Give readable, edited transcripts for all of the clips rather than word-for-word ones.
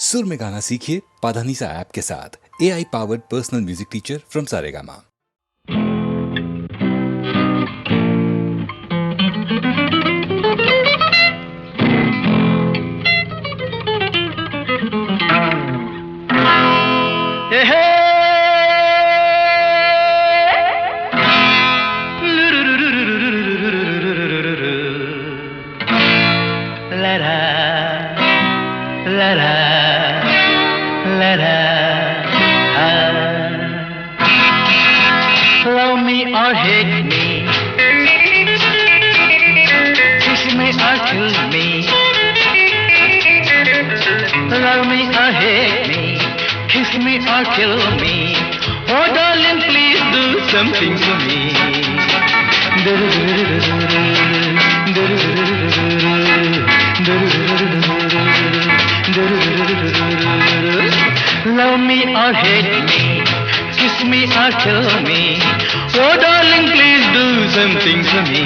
सुर में गाना सीखिए पाधानीसा ऐप के साथ। AI powered personal music teacher from Saregama. Love me or hate me, kiss me or kill me. Love me or hate me, kiss me or kill me. Oh darling, please do something to me. Love me or hate me, kiss me or kill me. Oh darling, please do something to me.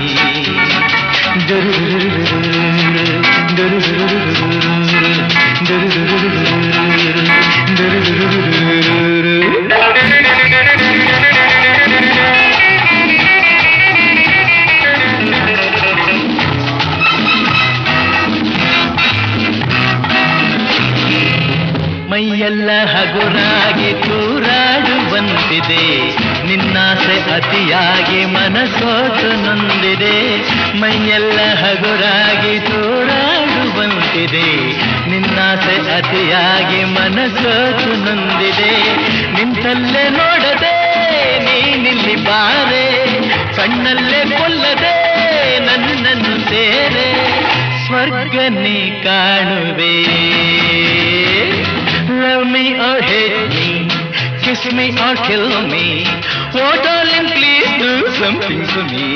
ಮೈಯೆಲ್ಲ ಹಗುರಾಗಿ ತೂರಾಡುವಂತಿದೆ, ನಿನ್ನಾಸೆ ಅತಿಯಾಗಿ ಮನಸೋತು ನೊಂದಿದೆ. ಮೈಯೆಲ್ಲ ಹಗುರಾಗಿ ತೂರಾಡುವಂತಿದೆ, ನಿನ್ನಾಸೆ ಅತಿಯಾಗಿ ಮನಸೋತು ನೊಂದಿದೆ. ನಿಂತಲ್ಲೇ ನೋಡದೆ ನೀನಿಲ್ಲಿ ಬಾರೆ, ಕಣ್ಣಲ್ಲೇ ಕೊಲ್ಲದೆ ನನ್ನನ್ನು ಸೇರೆ, ಸ್ವರ್ಗ ನೀ ಕಾಣುವೆ. Love me or hate me, kiss me or kill me. Oh darling, please do something for me.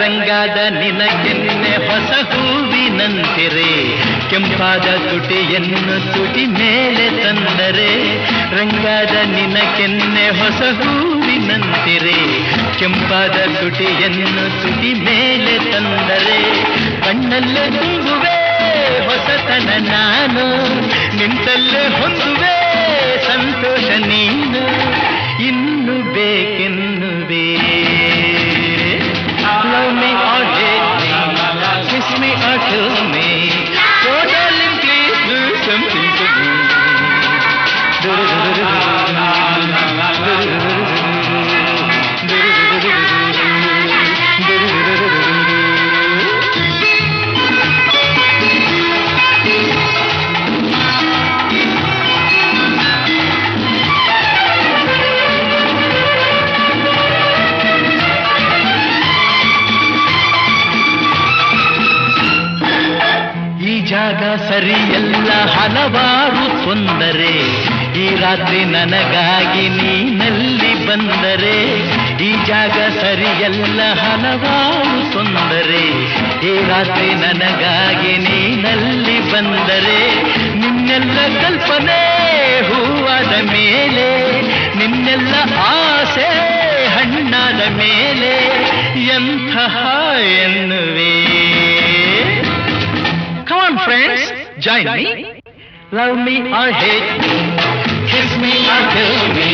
ರಂಗಾದ ನಿನಗೆನ್ನೆ ಹೊಸ ಹೂವಿನಂತಿರೆ, ಕೆಂಪಾದ ತುಟಿಯನ್ನು ತುಟಿ ಮೇಲೆ ತಂದರೆ. ರಂಗಾದ ನಿನಗೆನ್ನೆ ಹೊಸ ಹೂವಿನಂತಿರೆ, ಕೆಂಪಾದ ತುಟಿಯನ್ನು ತುಟಿ ಮೇಲೆ ತಂದರೆ. ಕಣ್ಣಲ್ಲೇ ತುಂಬುವೆ ಹೊಸತನ ನಾನು, ನಿಂತಲ್ಲೇ ಹೊಂದುವೆ ಸಂತೋಷ ನೀನು. ಇನ್ನು ಬೇಕೆನ್ನುವೆ. Love me or hate me, kiss me or kill me. Oh darling, please do something to me. ಜಾಗ ಸರಿಯಲ್ಲ ಹಲವಾರು ತೊಂದರೆ, ಈ ರಾತ್ರಿ ನನಗಾಗಿ ನೀನಲ್ಲಿ ಬಂದರೆ. ಈ ಜಾಗ ಸರಿಯಲ್ಲ ಹಲವಾರು ತೊಂದರೆ, ಈ ರಾತ್ರಿ ನನಗಾಗಿ ನೀನಲ್ಲಿ ಬಂದರೆ. ನಿನ್ನೆಲ್ಲ ಕಲ್ಪನೆ ಹೂವಾದ ಮೇಲೆ, ನಿನ್ನೆಲ್ಲ ಆಸೆ ಹಣ್ಣಾದ ಮೇಲೆ, ಎಂತಹ ಎನ್ನುವೆ. Come on friends, join me. Love me or hate me, kiss me or kill me.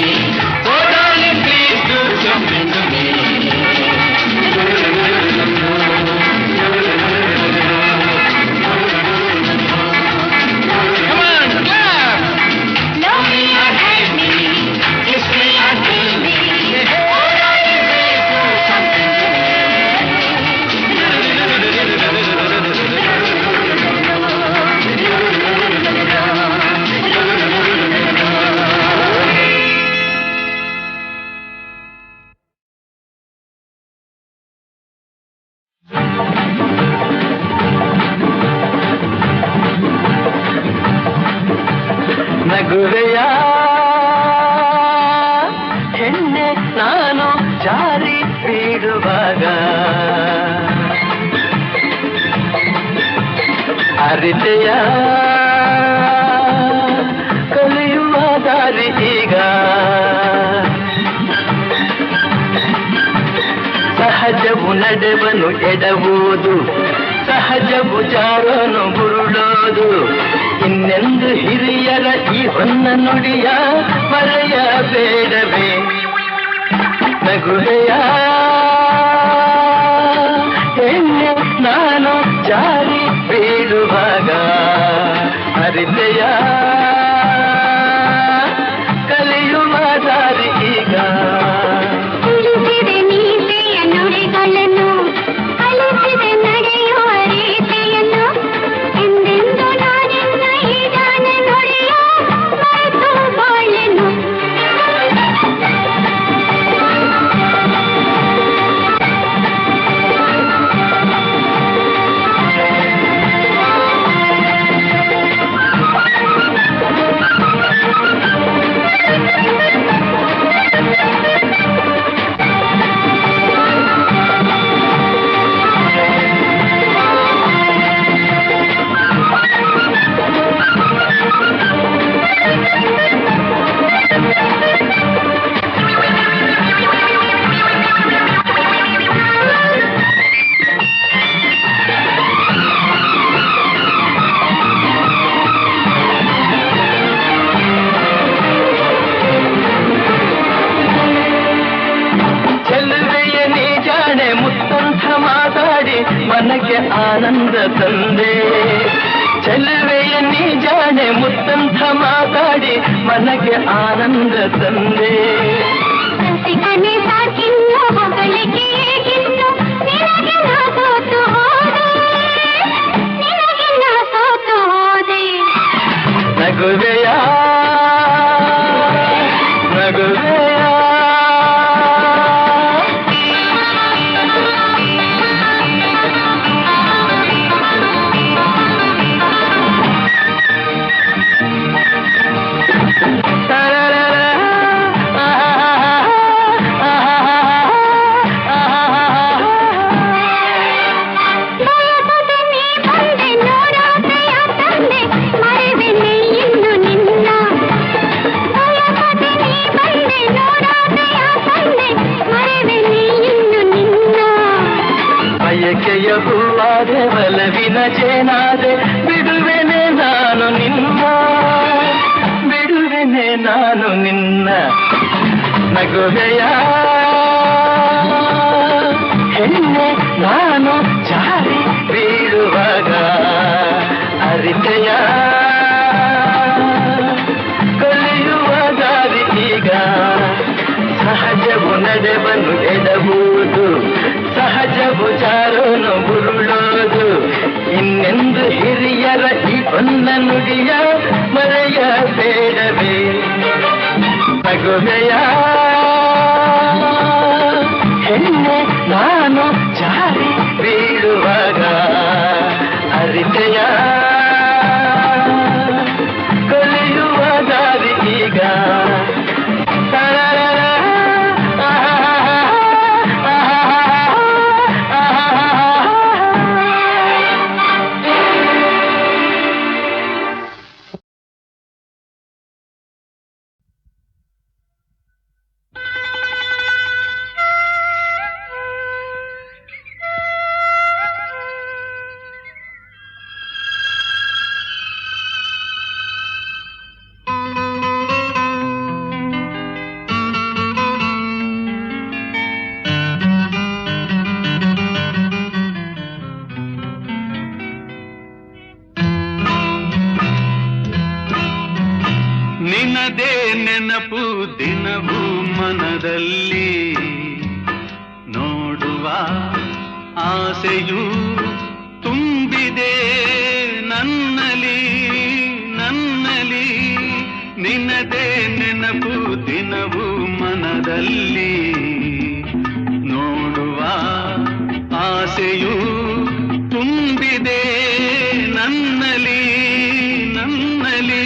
Oh darling, please do something to me. Come on, clap. Love me or hate me, kiss me or kill me. Oh darling, please do something to me. ನಗುವೆಯ ಹೆಣ್ಣೆ ನಾನು ಜಾರಿ ಬೀಳುವಾಗ ಅರಿತೆಯ ಕಲಿಯುವ ದಾರಿ ಈಗ ಸಹಜವು ನಡೆವನು ಎಡವುದು ಸಹಜವು ಜಾರನು ಬುರುಳೋದು ಇನ್ನೆಂದು ಹಿರಿಯರ ಈ ಹೊನ್ನ ನುಡಿಯ ಮರೆಯಬೇಡವೇ ನಗುವೆಯ ಹೆಣ್ಣೆ ನಾನು ಜಾರಿ ಬೀಳುವಾಗ ಅರಿತೆಯ ಕಲಿಯುವ ದಾರಿ ಈಗ ತಿಳಿಸಿದೆ ನೀತಿಯ ನುಡಿಗಳನ್ನು ಕಲಿಸಿದೆ ನಡೆಯುವ ರೀತಿಯನ್ನು ಎಂದೆಂದು ನಾನಿನ್ನ ಈ ಗಾನ ನುಡಿಯ ಮರೆತು ಬಾಳೆನು ಮನಕ್ಕೆ ಆನಂದ ತಂದೆ ಚೆಲುವೆಯ ನೀ ಜಾಣೆ ಮುತ್ತಂಥ ಮಾತಾಡಿ ಮನಕ್ಕೆ ಆನಂದ ತಂದೆ ರಸಿಕನೆ ಸಾಕಿನ್ನು ಹೊಗಳಿಕೆ ಏಕಿನ್ನು ನಿನಗೆ ನಾ ಸೋತು ಹೋದೆ ನಿನಗೆ ನಾ ಸೋತು ಹೋದೆ ನಗುವೆಯ ನಗುವೆಯ ಬಯಕೆಯ ಹೂವಾದೆ ಬಲವಿನ ಚೇನಾದೆ ಬಿಡುವೆನೆ ನಾನು ನಿನ್ನ ಬಿಡುವೆನೆ ನಾನು ನಿನ್ನ ನಗುವೆಯ ಹೆಣ್ಣೆ ನಾನು ಜಾರಿ ಬೀಳುವಾಗ ಅರಿತೆಯ ಕಲಿಯುವ ದಾರಿ ಈಗ ಸಹಜವು ನಡೆವನು ಎಡಬಹುದು ಸಹಜವು ಜಾರನು ಬುರುಳೋದು ಇನ್ನೆಂದು ಹಿರಿಯರ ಈ ಹೊನ್ನ ನುಡಿಯ ಮರೆಯಬೇಡವೇ ನಗುವೆಯ ಹೆಣ್ಣೆ ನಾನು ಜಾರಿ ಬೀಳುವಾಗ ಅರಿತೆಯ ಕಲಿಯುವ ದಾರಿ ಈಗ ನಿನದೇ ನೆನಪು ದಿನವೂ ಮನದಲ್ಲಿ ನೋಡುವ ಆಸೆಯು ತುಂಬಿದೆ ನನ್ನಲಿ ನನ್ನಲಿ ನಿನದೇ ನೆನಪು ದಿನವೂ ಮನದಲ್ಲಿ ನೋಡುವ ಆಸೆಯು ತುಂಬಿದೆ ನನ್ನಲಿ ನನ್ನಲಿ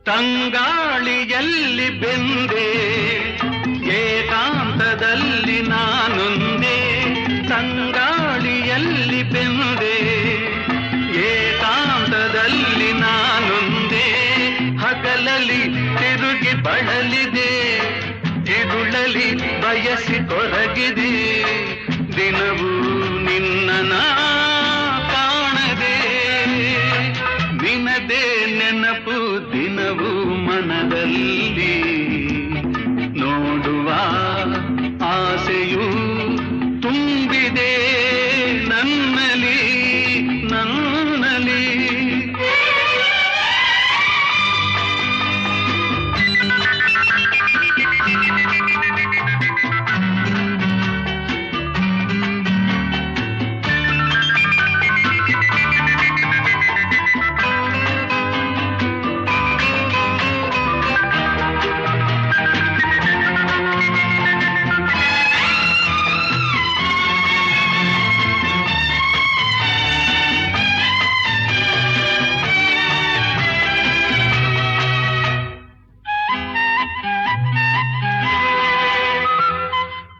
ತಂಗಾಳಿಯಲ್ಲಿ ಬೆಂದೆ ಏಕಾಂತದಲ್ಲಿ ನಾನೊಂದೇ ತಂಗಾಳಿಯಲ್ಲಿ ಬೆಂದೆ ಏಕಾಂತದಲ್ಲಿ ನಾನೊಂದೇ ಹಗಲಲ್ಲಿ ತಿರುಗಿ ಬಳಲಿದೆ ತಿರುಳಲಿ ಬಯಸಿ ಕೊರಗಿದೆ ದಿನವೂ ನಿನ್ನ ಕಾಣದೆ ನಿನದೇ ನೆನಪು ದಿನವೂ ಮನದಲ್ಲಿ ನೋಡುವ ಆಸೆಯು ತುಂಬಿದೆ ನನ್ನಲಿ ನನ್ನಲಿ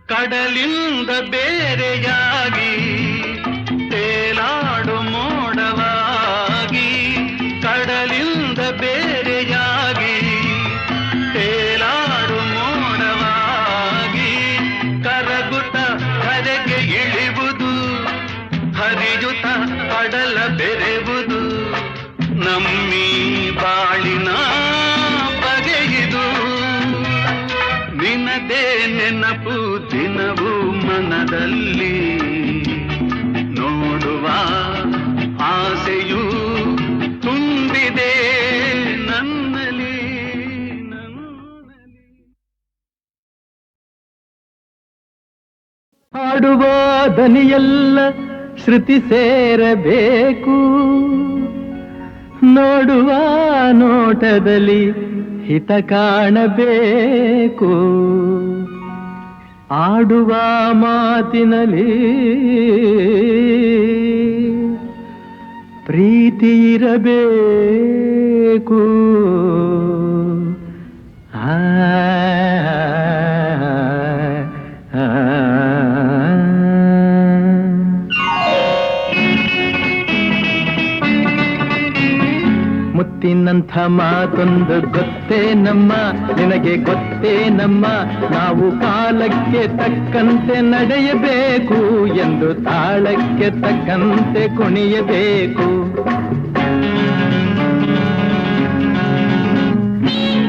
ಕಡಲಿಂದ ಬೇರೆಯಾಗಿ ತೇಲಾಡು ಮೋಡವಾಗಿ ಕಡಲಿಂದ ಬೇರೆಯಾಗಿ ತೇಲಾಡು ಮೋಡವಾಗಿ ಕರಗುತ್ತ ಕರೆಗೆ ಇಳಿವುದು ಹರಿಯುತ್ತ ಕಡಲ ಬೆರೆವುದು ನಮ್ಮಿ ಬಾಳಿನ ಬಗೆಯಿದು ನಿನದೇ ನೆನಪು ದಿನವೂ ಮನದಲ್ಲಿ ನೋಡುವ ಆಸೆಯು ತುಂಬಿದೆ ನನ್ನಲಿ ಹಾಡುವ ದನಿಯೆಲ್ಲ ಶ್ರುತಿ ಸೇರಬೇಕು ನೋಡುವ ನೋಟದಲ್ಲಿ ಹಿತ ಕಾಣಬೇಕು ಆಡುವ ಮಾತಿನಲ್ಲಿ ಪ್ರೀತಿ ಇರಬೇಕು ಆ ಮುತ್ತಿನಂಥ ಮಾತೊಂದು ಗೊತ್ತೇ ನಮ್ಮ ನಿನಗೆ ಗೊತ್ತೇ ನಮ್ಮ ನಾವು ಕಾಲಕ್ಕೆ ತಕ್ಕಂತೆ ನಡೆಯಬೇಕು ಎಂದು ತಾಳಕ್ಕೆ ತಕ್ಕಂತೆ ಕುಣಿಯಬೇಕು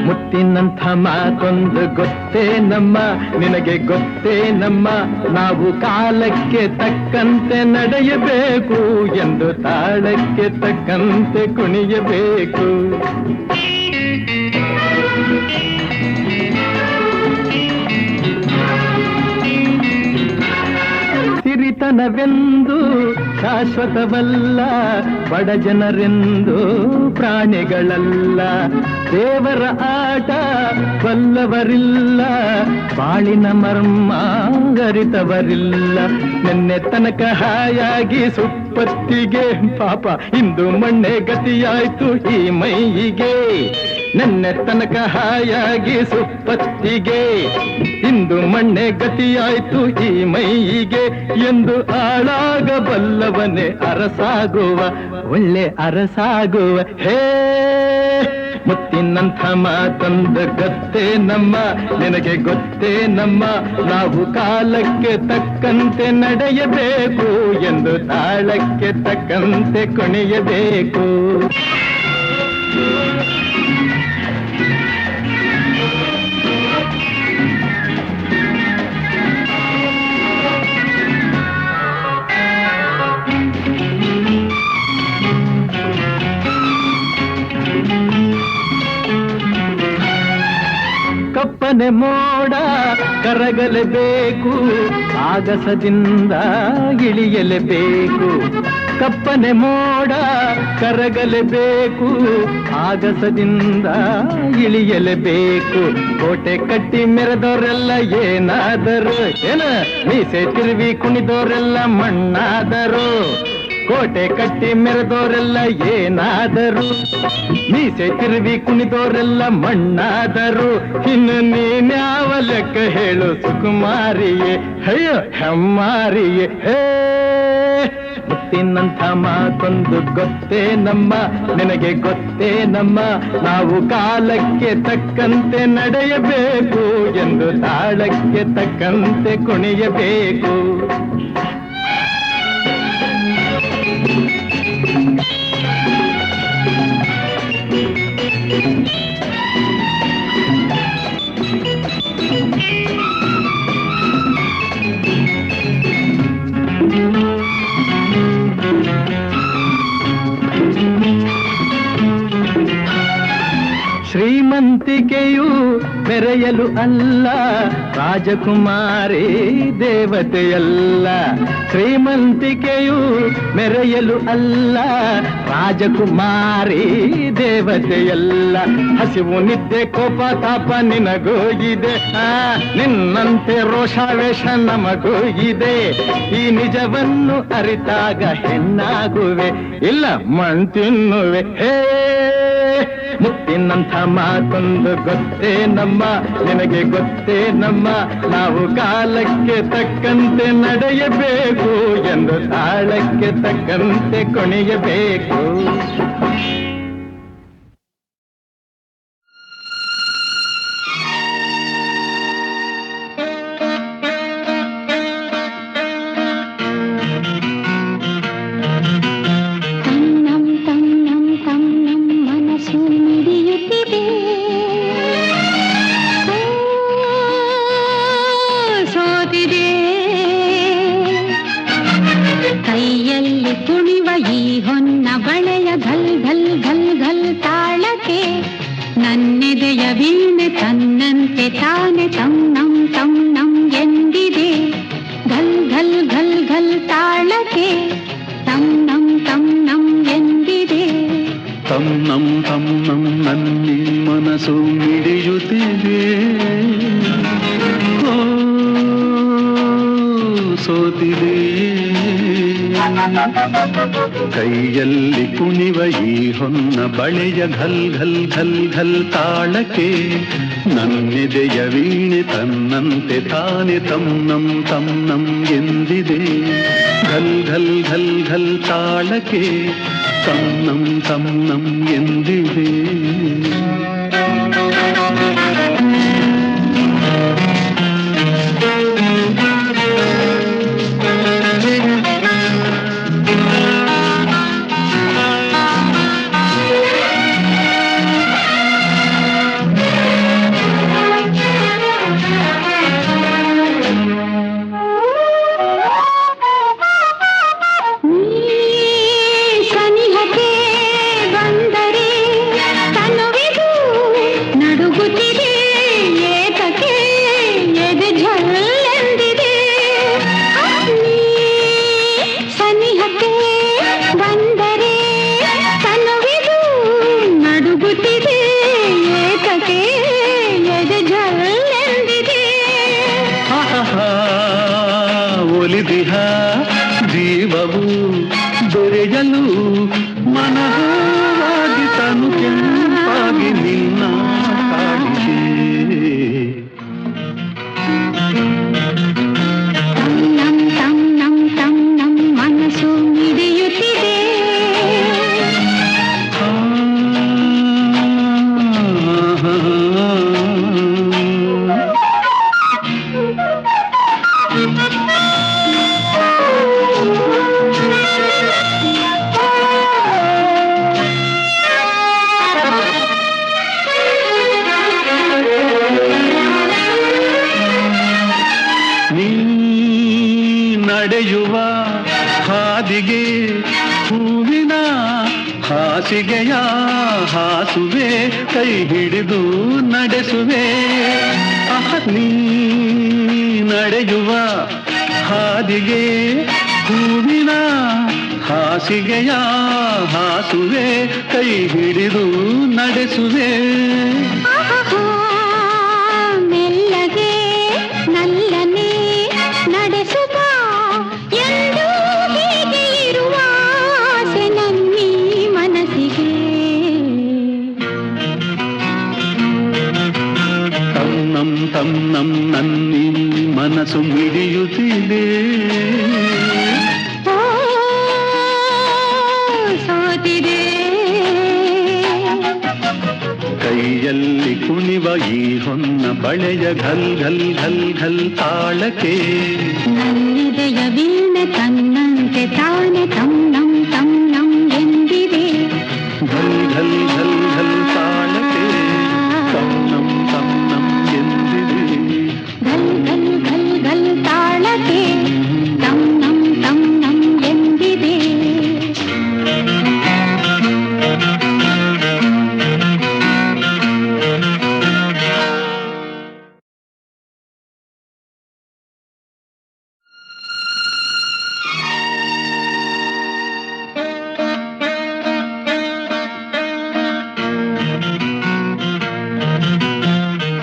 ಮುತ್ತಿನಂಥ ಮಾತೊಂದು ಗೊತ್ತೇ ನಮ್ಮ ನಿನಗೆ ಗೊತ್ತೇ ನಮ್ಮ ನಾವು ಕಾಲಕ್ಕೆ ತಕ್ಕಂತೆ ನಡೆಯಬೇಕು ಎಂದು ತಾಳಕ್ಕೆ ತಕ್ಕಂತೆ ಕುಣಿಯಬೇಕು ಸಿರಿತನವೆಂದು ಶಾಶ್ವತವಲ್ಲ ಬಡ ಜನರೆಂದು ಪ್ರಾಣಿಗಳಲ್ಲ ದೇವರ ಆಟ ಬಲ್ಲವರಿಲ್ಲ ಬಾಳಿನ ಮರ್ಮ ಅರಿತವರಿಲ್ಲ ನಿನ್ನೆ ತನಕ ಹಾಯಾಗಿ ಸುಪ್ಪತ್ತಿಗೆ ಪಾಪ ಇಂದು ಮಣ್ಣೆ ಗತಿಯಾಯ್ತು ಈ ಮೈಯಿಗೆ ನಿನ್ನೆ ತನಕ ಹಾಯಾಗಿ ಸುಪ್ಪತ್ತಿಗೆ ಇಂದು ಮಣ್ಣೆ ಗತಿಯಾಯ್ತು ಈ ಮೈಯಿಗೆ ಎಂದು ಆಳಾಗಬಲ್ಲವನೇ ಅರಸಾಗುವ ಒಳ್ಳೆ ಅರಸಾಗುವ ಹೇ ಮುತ್ತಿನಂಥ ಮಾತೊಂದು ಗೊತ್ತೇ ನಮ್ಮ ನಿನಗೆ ಗೊತ್ತೇ ನಮ್ಮ ನಾವು ಕಾಲಕ್ಕೆ ತಕ್ಕಂತೆ ನಡೆಯಬೇಕು ಎಂದು ತಾಳಕ್ಕೆ ತಕ್ಕಂತೆ ಕುಣಿಯಬೇಕು ಕಪ್ಪನೆ ಮೋಡ ಕರಗಲೇಬೇಕು ಆಗಸದಿಂದ ಇಳಿಯಲೇಬೇಕು ಕಪ್ಪನೆ ಮೋಡ ಕರಗಲೇಬೇಕು ಆಗಸದಿಂದ ಇಳಿಯಲೇಬೇಕು ಕೋಟೆ ಕಟ್ಟಿ ಮೆರೆದವರೆಲ್ಲ ಏನಾದರು ಏನ ಮೀಸೆ ತಿರುವಿ ಕುಣಿದವರೆಲ್ಲ ಮಣ್ಣಾದರು ಕೋಟೆ ಕಟ್ಟಿ ಮೆರೆದೋರೆಲ್ಲ ಏನಾದರು, ಮೀಸೆ ತಿರುವಿ ಕುಣಿದೋರೆಲ್ಲ ಮಣ್ಣಾದರು. ಇನ್ನು ನೀನ್ಯಾವ ಲೆಕ್ಕ ಹೇಳು ಸುಕುಮಾರಿಯೇ, ಅಯ್ಯೋ ಹೆಮ್ಮಾರಿಯೇ. ಹೇ ಮುತ್ತಿನಂಥ ಮಾತೊಂದು ಗೊತ್ತೇ ನಮ್ಮ, ನಿನಗೆ ಗೊತ್ತೇ ನಮ್ಮ, ನಾವು ಕಾಲಕ್ಕೆ ತಕ್ಕಂತೆ ನಡೆಯಬೇಕು ಎಂದು ತಾಳಕ್ಕೆ ತಕ್ಕಂತೆ ಕುಣಿಯಬೇಕು. ಶ್ರೀಮಂತಿಕೆಯು ಮೆರೆಯಲು ಅಲ್ಲ, ರಾಜಕುಮಾರಿ ದೇವತೆಯಲ್ಲ. ಶ್ರೀಮಂತಿಕೆಯು ಮೆರೆಯಲು ಅಲ್ಲ, ರಾಜಕುಮಾರಿ ದೇವತೆಯಲ್ಲ. ಹಸಿವು ನಿದ್ದೆ ಕೋಪ ತಾಪ ನಿನಗೂ ಇದೆ, ನಿನ್ನಂತೆ ರೋಷಾವೇಶ ನಮಗೂ ಇದೆ. ಈ ನಿಜವನ್ನು ಅರಿತಾಗ ಹೆಣ್ಣಾಗುವೆ, ಇಲ್ಲ ಮಣ್ ತಿನ್ನುವೆ. ಹೇ ಮುತ್ತಿನಂಥ ಮಾತೊಂದು ಗೊತ್ತೇ ನಮ್ಮ, ನಿನಗೆ ಗೊತ್ತೇ ನಮ್ಮ, ನಾವು ಕಾಲಕ್ಕೆ ತಕ್ಕಂತೆ ನಡೆಯಬೇಕು ಎಂದು ತಾಳಕ್ಕೆ ತಕ್ಕಂತೆ ಕುಣಿಯಬೇಕು. ಕೈಯಲ್ಲಿ ಕುಣಿವ ಈ ಹೊನ್ನ ಬಳೆಯ ಘಲ್ ಘಲ್ ಘಲ್ ಘಲ್ ತಾಳಕ್ಕೆ, ನನ್ನೆದೆಯ ವೀಣೆ ತನ್ನಂತೆ ತಾನೆ ತಂ ನಂ ಎಂದಿದೆ. ಘಲ್ ಘಲ್ ಘಲ್ ಘಲ್ ತಾಳಕ್ಕೆ ತಂ ನಂ ಎಂದಿದೆ. ತಂ ನಂ ನನ್ನಿ ಮನಸ್ಸು ಮಿಡಿಯುತ್ತಿದೆ. ಸೋತಿದೆ ಕೈಯಲ್ಲಿ ಕುಣಿವ ಈ ಹೊನ್ನ ಬಳೆಯ ಘಲ್ ಘಲ್ ಘಲ್ ಘಲ್ ತಾಳಕ್ಕೆ, ನನ್ನೆದೆಯ ವೀಣೆ ತನ್ನಂತೆ ತಾನೆ ತಂ ನಂ ಎಂದಿದೆ. ಘಲ್ ಘಲ್ ಘಲ್ ಘಲ್ ತಾಳಕ್ಕೆ ತಂ ನಂ ಎಂದಿದೆ. ಒಲಿದಿಹ ಜೀವವು ದೊರೆಯಲು ಮನವಾಗಿ ತನು ಕೆಂಪಾಗಿ ನಿನ್ನ ಕಾಡಿದೆ. ನಂ ಮನಸ್ಸು ಮಿಡಿಯುತ್ತಿದೆ. ನಡೆಯುವ ಹಾದಿಗೆ ಹೂವಿನ ಹಾಸಿಗೆಯ ಹಾಸುವೆ, ಕೈ ಹಿಡಿದು ನಡೆಸುವೆ. ನೀ ನಡೆಯುವ ಹಾದಿಗೆ ಹೂವಿನ ಹಾಸಿಗೆಯ ಹಾಸುವೆ, ಕೈ ಹಿಡಿದು ನಡೆಸುವೆ. ಮೆಲ್ಲಗೆ ನಲ್ಲನೆ ನಡೆಸುವ ಎಂದು ಹೀಗೆ ಇರುವ ಕೈಯಲ್ಲಿ ಕುಣಿವ ಈ ಹೊನ್ನ ಬಳೆಯ ಘಲ್ ಘಲ್ ಘಲ್ ಘಲ್ ತಾಳಕ್ಕೆ ನನ್ನಿದೆಯ ವೀಣೆ ತನ್ನಂತೆ ತಾನೆ ತನ್ನಂ ತನ್ನಂ ಎಂದಿದೆ. ಘಲ್ ಘಲ್ ಘಲ್ ಘಲ್ ತಾಳಕ್ಕೆ ತನ್ನಂ ತನ್ನಂ ಎಂದಿದೆ. ಘಲ್ ಘಲ್ ಘಲ್ ಘಲ್ ತಾಳಕ್ಕೆ ತನ್ನಂ ತನ್ನಂ ಎಂದಿದೆ.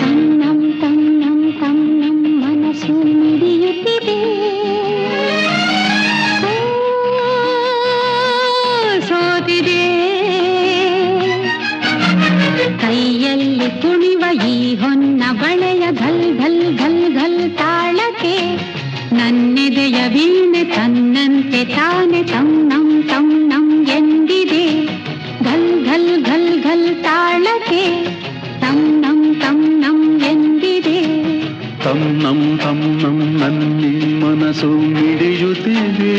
ತನ್ನಂ ತನ್ನಂ ತನ್ನಂ ಮನಸ್ಸು ಮಿಡಿಯುತ್ತಿದೆ. ಸೋತಿದೆ ಕೈಯಲ್ಲಿ ಕುಣಿವ ಈ ಹೊನ್ನ ಬಳೆಯ ಘಲ್ ಘಲ್ ಘಲ್ ಘಲ್ ತಾಳಕ್ಕೆ ನನ್ನೆದೆಯ ವೀಣೆ ತನ್ನಂತೆ ತಾನೆ ತನ್ನಂ ತನ್ನಂ ಎಂದಿದೆ. ಘಲ್ ಘಲ್ ಘಲ್ ಘಲ್ ತಾಳಕ್ಕೆ ತನ್ನಂ ತನ್ನಂ ಎಂದಿದೆ. ತನ್ನಂ ತನ್ನಂ ನನ್ನಿ ಮನಸ್ಸು ಮಿಡಿಯುತ್ತಿದೆ.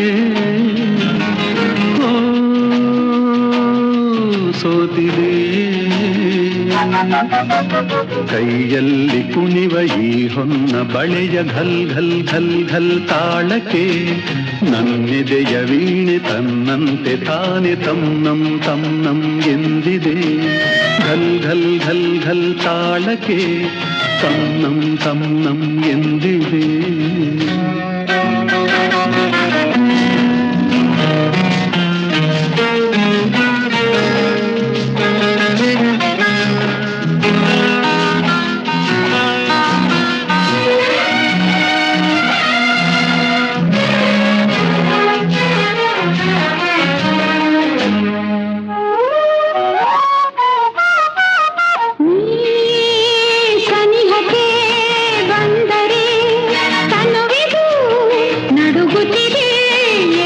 ಓ, ಸೋತಿದೆ ಕೈಯಲ್ಲಿ ಕುಣಿವ ಈ ಹೊನ್ನ ಬಳೆಯ ಘಲ್ ಘಲ್ ಘಲ್ ಘಲ್ ತಾಳಕ್ಕೆ ನನ್ನೆದೆಯ ವೀಣೆ ತನ್ನಂತೆ ತಾನೆ ತನ್ನಂ ತನ್ನಂ ಎಂದಿದೆ. ಘಲ್ ಘಲ್ ಘಲ್ ಘಲ್ ತಾಳಕ್ಕೆ ತನ್ನಂ ತನ್ನಂ ಎಂದಿದೆ. ಸನಿಹಕ್ಕೆ ಬಂದರೆ ತನುವಿದು ನಡುಗುತ್ತಿದೆ.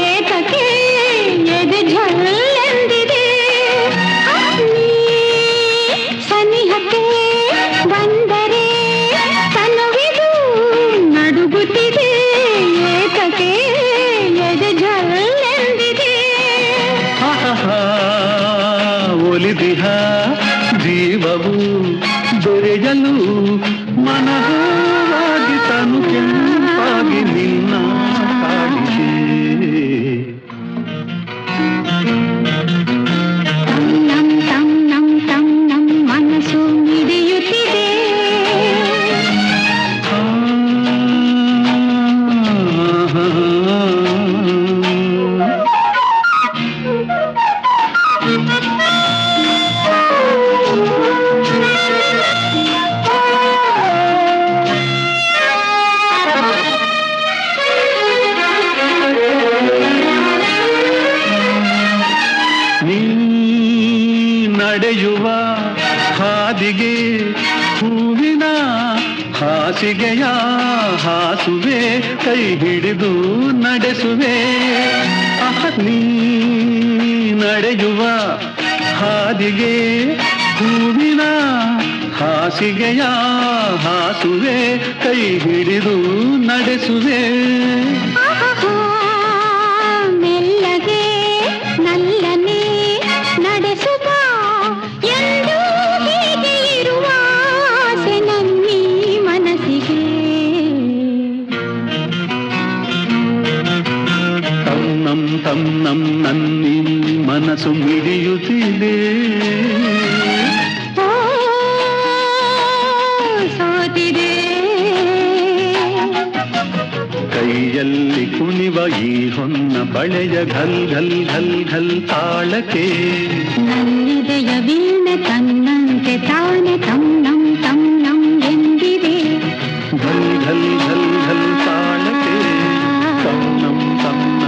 ಏತಕ್ಕೆ ಎದೆ ಝಲ್ಲೆಂದಿದೆ. ಸನಿಹಕ್ಕೆ ಬಂದರೆ ತನುವಿದು ನಡುಗುತ್ತಿದೆ. ಏತಕ್ಕೆ ಎದೆ ಝಲ್ಲೆಂದಿದೆ. ಒಲಿದಿಹ ಜೀವವು ದೊರೆಯಲು ಮನವಾಗಿ ತನು ಕೆಂಪಾಗಿ ನಿನ್ನ ಕಾಡಿದೆ. ತನ್ನಂ ತನ್ನಂ ತನ್ನಂ ಮನಸ್ಸು ಮಿಡಿಯುತ್ತಿದೆ. ನೀ ನಡೆಯುವ ಹಾದಿಗೆ ಹೂವಿನ ಹಾಸಿಗೆಯ ಹಾಸುವೆ ಕೈ ಹಿಡಿದು ನಡೆಸುವೆ. ನೀ ನಡೆಯುವ ಹಾದಿಗೆ ಹೂವಿನ ಹಾಸಿಗೆಯ ಹಾಸುವೆ ಕೈ ಹಿಡಿದು ನಡೆಸುವೆ. ಮೆಲ್ಲಗೆ ನಲ್ಲನೆ ನಡೆಸುತ್ತ ಎಂದು ಹೀಗೆ ಇರುವ ಆಸೆ ನನ್ನೀ ಮನಸ್ಸಿಗೆ. ತನ್ನಂ ತನ್ನಂ ನನ್ನಿ ಮನಸ್ಸು ಮಿಡಿಯುತ್ತಿದೆ. ಓ, ಸೋತಿದೆ ಕೈಯಲ್ಲಿ ಕುಣಿವ ಈ ಹೊನ್ನ ಬಳೆಯ ಘಲ್ ಘಲ್ ಘಲ್ ಘಲ್ ತಾಳಕ್ಕೆ ನನ್ನಿದೆಯ ವೀಣೆ ತನ್ನಂತೆ ತಾನೆ ತನ್ನಂ ತನ್ನಂ ಎಂದಿದೆ. ಘಲ್ ಘಲ್ ಘಲ್ ಘಲ್ ತಾಳಕ್ಕೆ ತನ್ನಂ ತನ್ನಂ